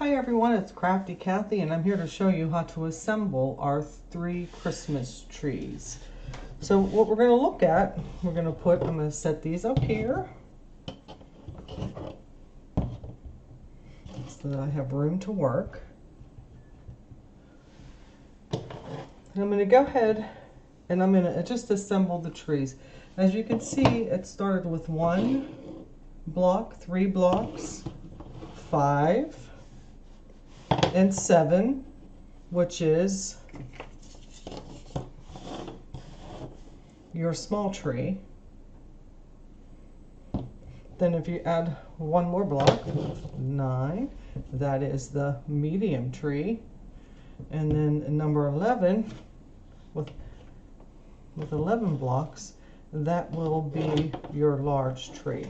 Hi everyone, it's Crafty Kathy and I'm here to show you how to assemble our 3 Christmas trees. So what we're going to look at, I'm going to set these up here so that I have room to work. And I'm going to go ahead and I'm going to just assemble the trees. As you can see, it started with 1 block, 3 blocks, 5, and 7, which is your small tree. Then if you add 1 more block, 9, that is the medium tree. And then number 11, with 11 blocks, that will be your large tree.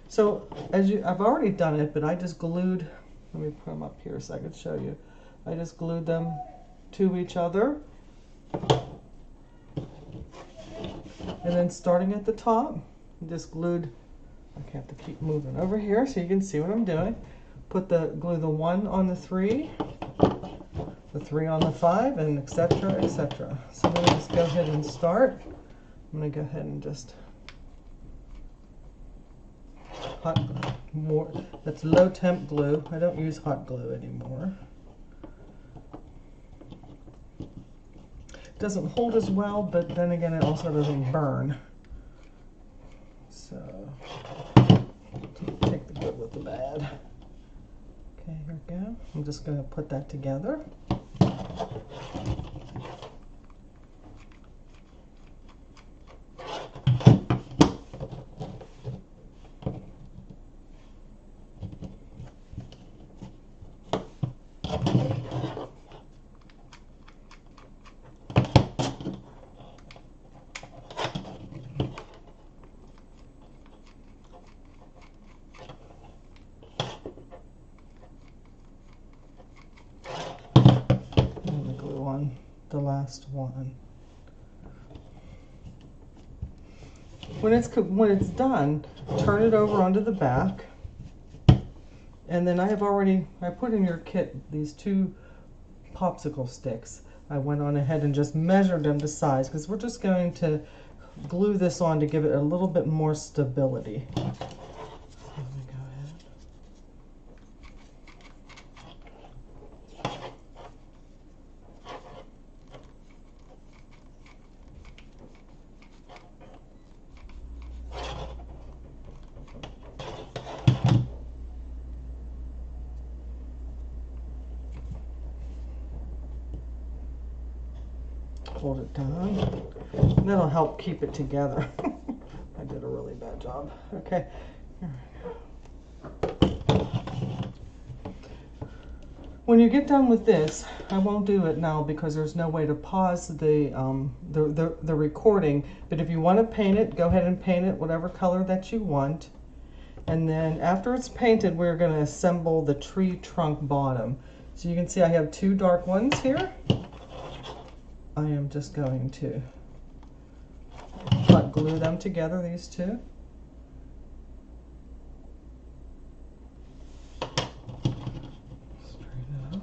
So I've already done it, but I just glued, let me put them up here so I can show you. I just glued them to each other. And then starting at the top, just glued, I have to keep moving over here so you can see what I'm doing. Glue the 1 on the 3, the 3 on the 5, and etc., etc. So I'm going to just go ahead and start. I'm going to go ahead and just that's low temp glue. I don't use hot glue anymore. It doesn't hold as well, but then again it also doesn't burn. So take the good with the bad. Okay, here we go. I'm just going to put that together. The last one. When it's done, turn it over onto the back, and then I put in your kit these 2 popsicle sticks. I went on ahead and just measured them to size because we're just going to glue this on to give it a little bit more stability. Hold it down. That'll help keep it together. I did a really bad job. Okay. When you get done with this, I won't do it now because there's no way to pause the recording. But if you want to paint it, go ahead and paint it whatever color that you want. And then after it's painted, we're going to assemble the tree trunk bottom. So you can see I have 2 dark ones here. I am just going to hot glue them together, these 2. Straighten it up.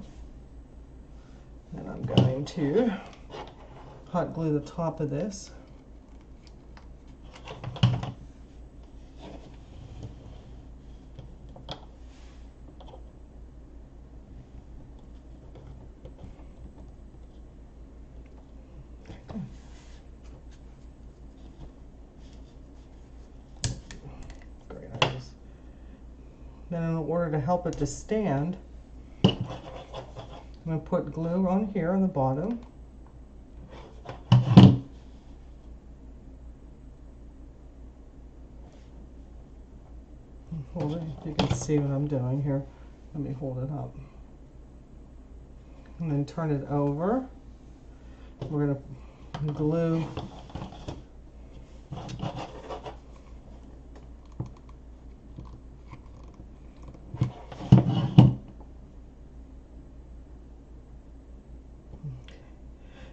And I'm going to hot glue the top of this. Then in order to help it to stand, I'm going to put glue on here on the bottom. Hold it, you can see what I'm doing here. Let me hold it up. And then turn it over. We're going to glue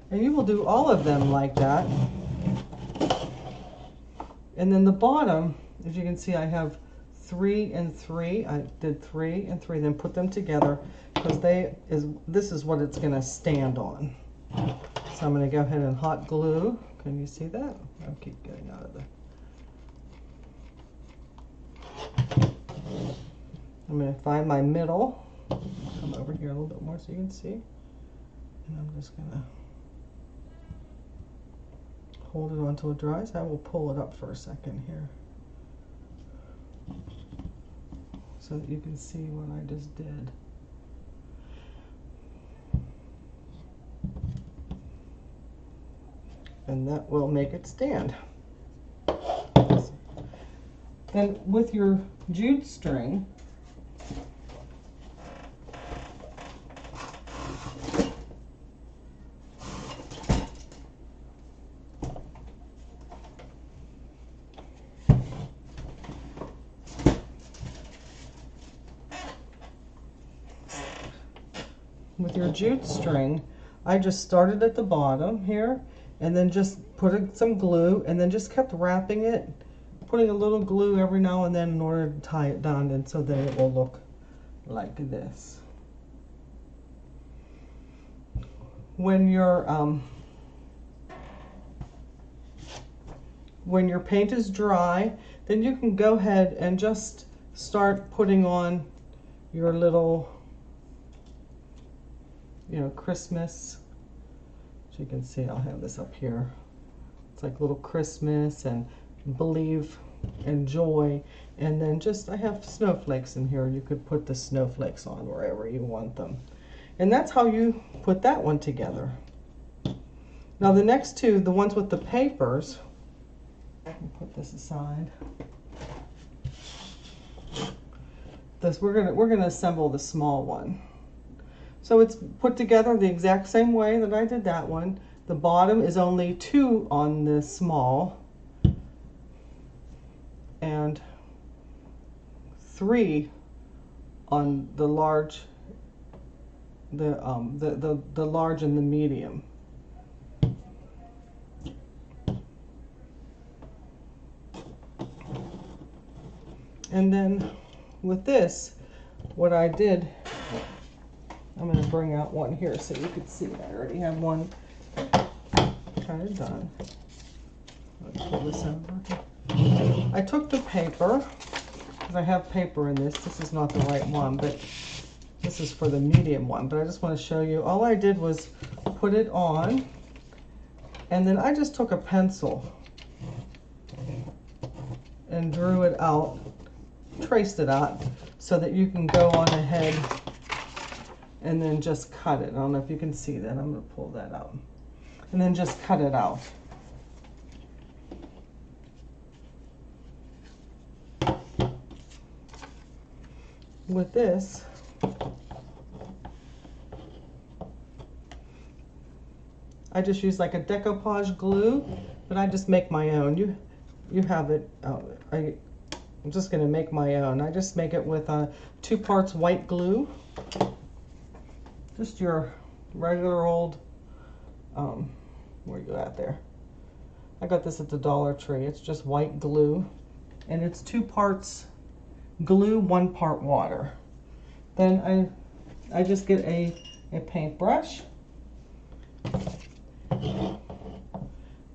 and you will do all of them like that. And then the bottom, as you can see, I have 3 and 3. I did 3 and 3, then put them together because this is what it's going to stand on. So I'm going to go ahead and hot glue. Can you see that? I'll keep getting out of there. I'm going to find my middle. Come over here a little bit more so you can see. And I'm just going to hold it until it dries. I will pull it up for a second here so that you can see what I just did. And that will make it stand. Then with your jute string, I just started at the bottom here and then just put some glue and then just kept wrapping it, putting a little glue every now and then in order to tie it down, and so that it will look like this. When your paint is dry, then you can go ahead and just start putting on your little, Christmas. As you can see, I'll have this up here. It's like little Christmas and believe and joy. And then I have snowflakes in here. You could put the snowflakes on wherever you want them. And that's how you put that one together. Now the next two, the ones with the papers, I can put this aside. We're gonna assemble the small one. So it's put together the exact same way that I did that one. The bottom is only 2 on the small and 3 on the large, the large and the medium. And then with this, what I did, I'm going to bring out one here so you can see. I already have one kind of done. Let me pull this over. I took the paper, because I have paper in this. This is not the right one, but this is for the medium one. But I just want to show you, all I did was put it on, and then I just took a pencil and drew it out, traced it out, so that you can go on ahead and then just cut it. I don't know if you can see that. I'm going to pull that out. And then just cut it out. With this, I just use like a decoupage glue, but I just make my own. You have it. I'm just going to make my own. I just make it with 2 parts white glue. Just your regular old, where you at there? I got this at the Dollar Tree. It's just white glue, and it's 2 parts glue, 1 part water. Then I just get a paintbrush,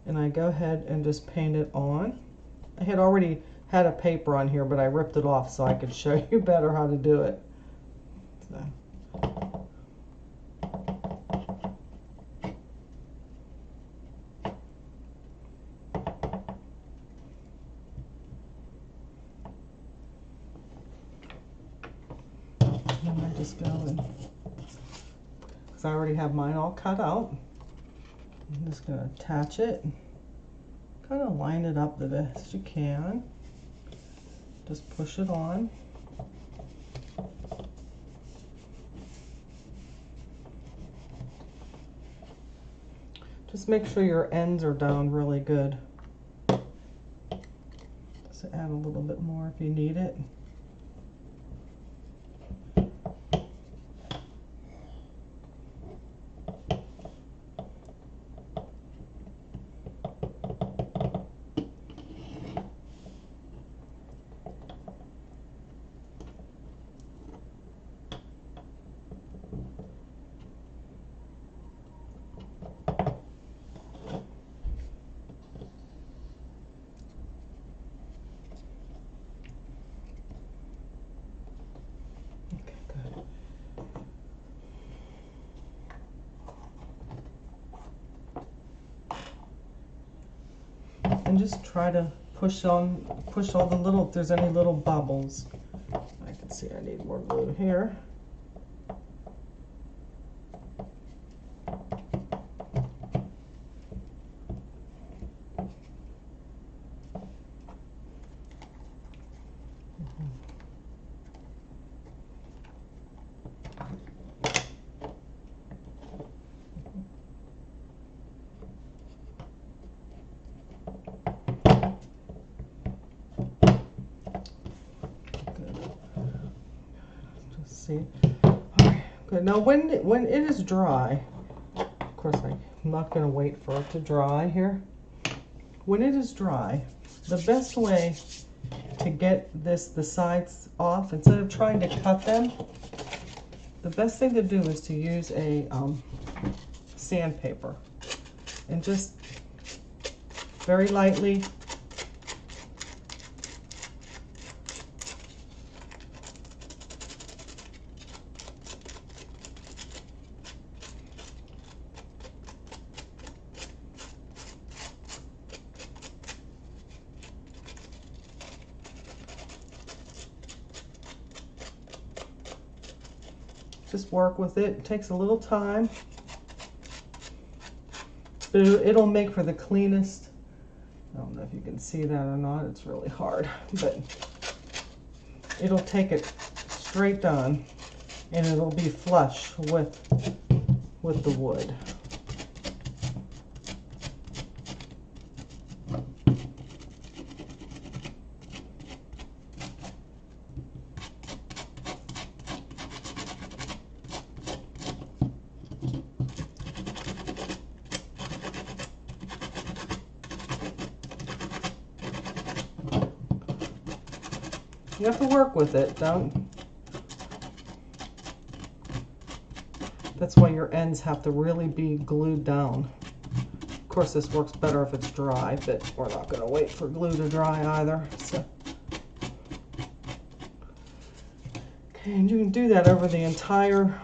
and I go ahead and just paint it on. I had already had a paper on here, but I ripped it off so I could show you better how to do it. So. Because I already have mine all cut out. I'm just going to attach it, kind of line it up the best you can. Just push it on. Just make sure your ends are down really good. Just add a little bit more if you need it. and just try to push all the little, if there's any little bubbles. I can see I need more glue here. See, all right, good. Now when it is dry, of course I'm not going to wait for it to dry here. When it is dry, the best way to get the sides off, instead of trying to cut them, the best thing to do is to use a sandpaper and just very lightly just work with it. It takes a little time, but it'll make for the cleanest. I don't know if you can see that or not. It's really hard, but it'll take it straight down and it'll be flush with the wood. You have to work with it, don't. That's why your ends have to really be glued down. Of course, this works better if it's dry, but we're not going to wait for glue to dry either. So. Okay, and you can do that over the entire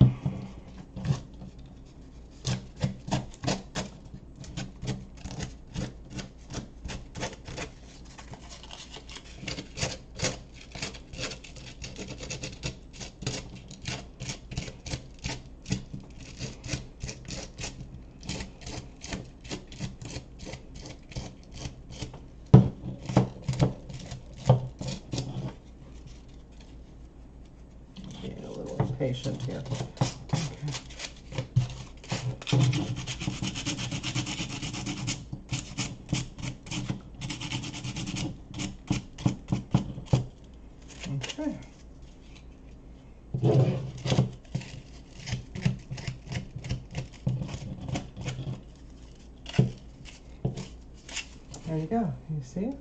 patient here. Okay. There you go. You see?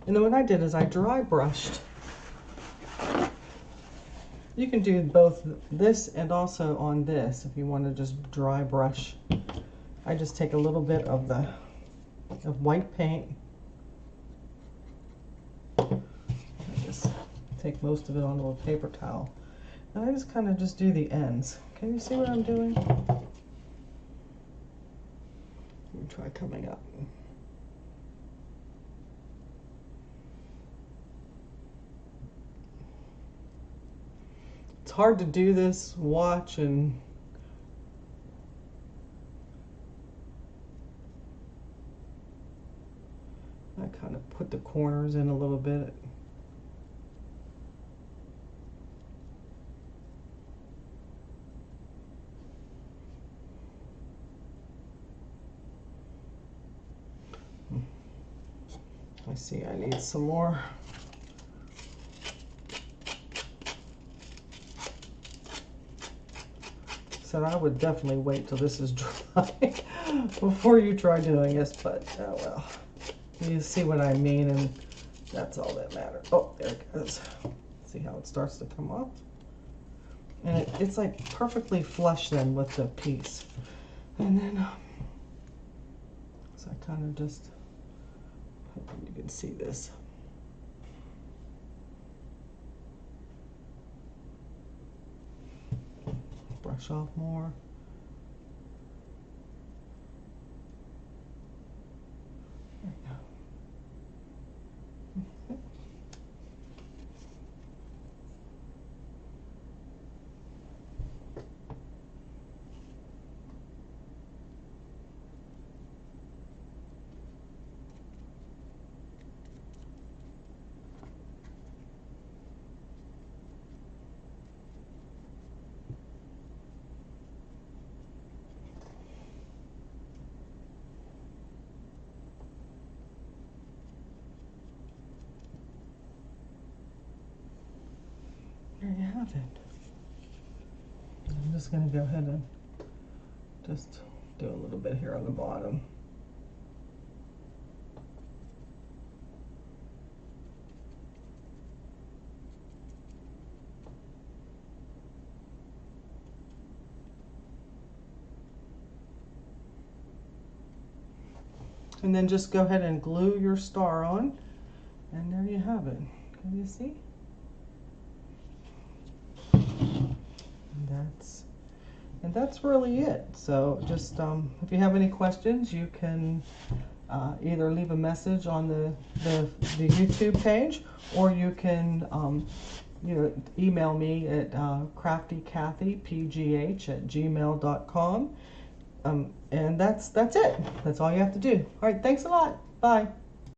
And then what I did is I dry brushed. You can do both this and also on this if you want to just dry brush. I just take a little bit of white paint. I just take most of it onto a paper towel. And I just kind of just do the ends. Can you see what I'm doing? Let me try coming up. It's hard to do this, watch, and I kind of put the corners in a little bit. I see I need some more. So I would definitely wait till this is dry before you try doing this, but oh well. You see what I mean, and that's all that matters. Oh, there it goes. See how it starts to come off? And it's like perfectly flush then with the piece. And then, so I kind of just, hoping you can see this. Brush off more. There you have it. I'm just going to go ahead and just do a little bit here on the bottom. And then just go ahead and glue your star on, and there you have it. Can you see? And that's really it. So just if you have any questions, you can either leave a message on the YouTube page, or you can email me at craftykathpgh@gmail.com. And that's it. That's all you have to do. All right, thanks a lot. Bye.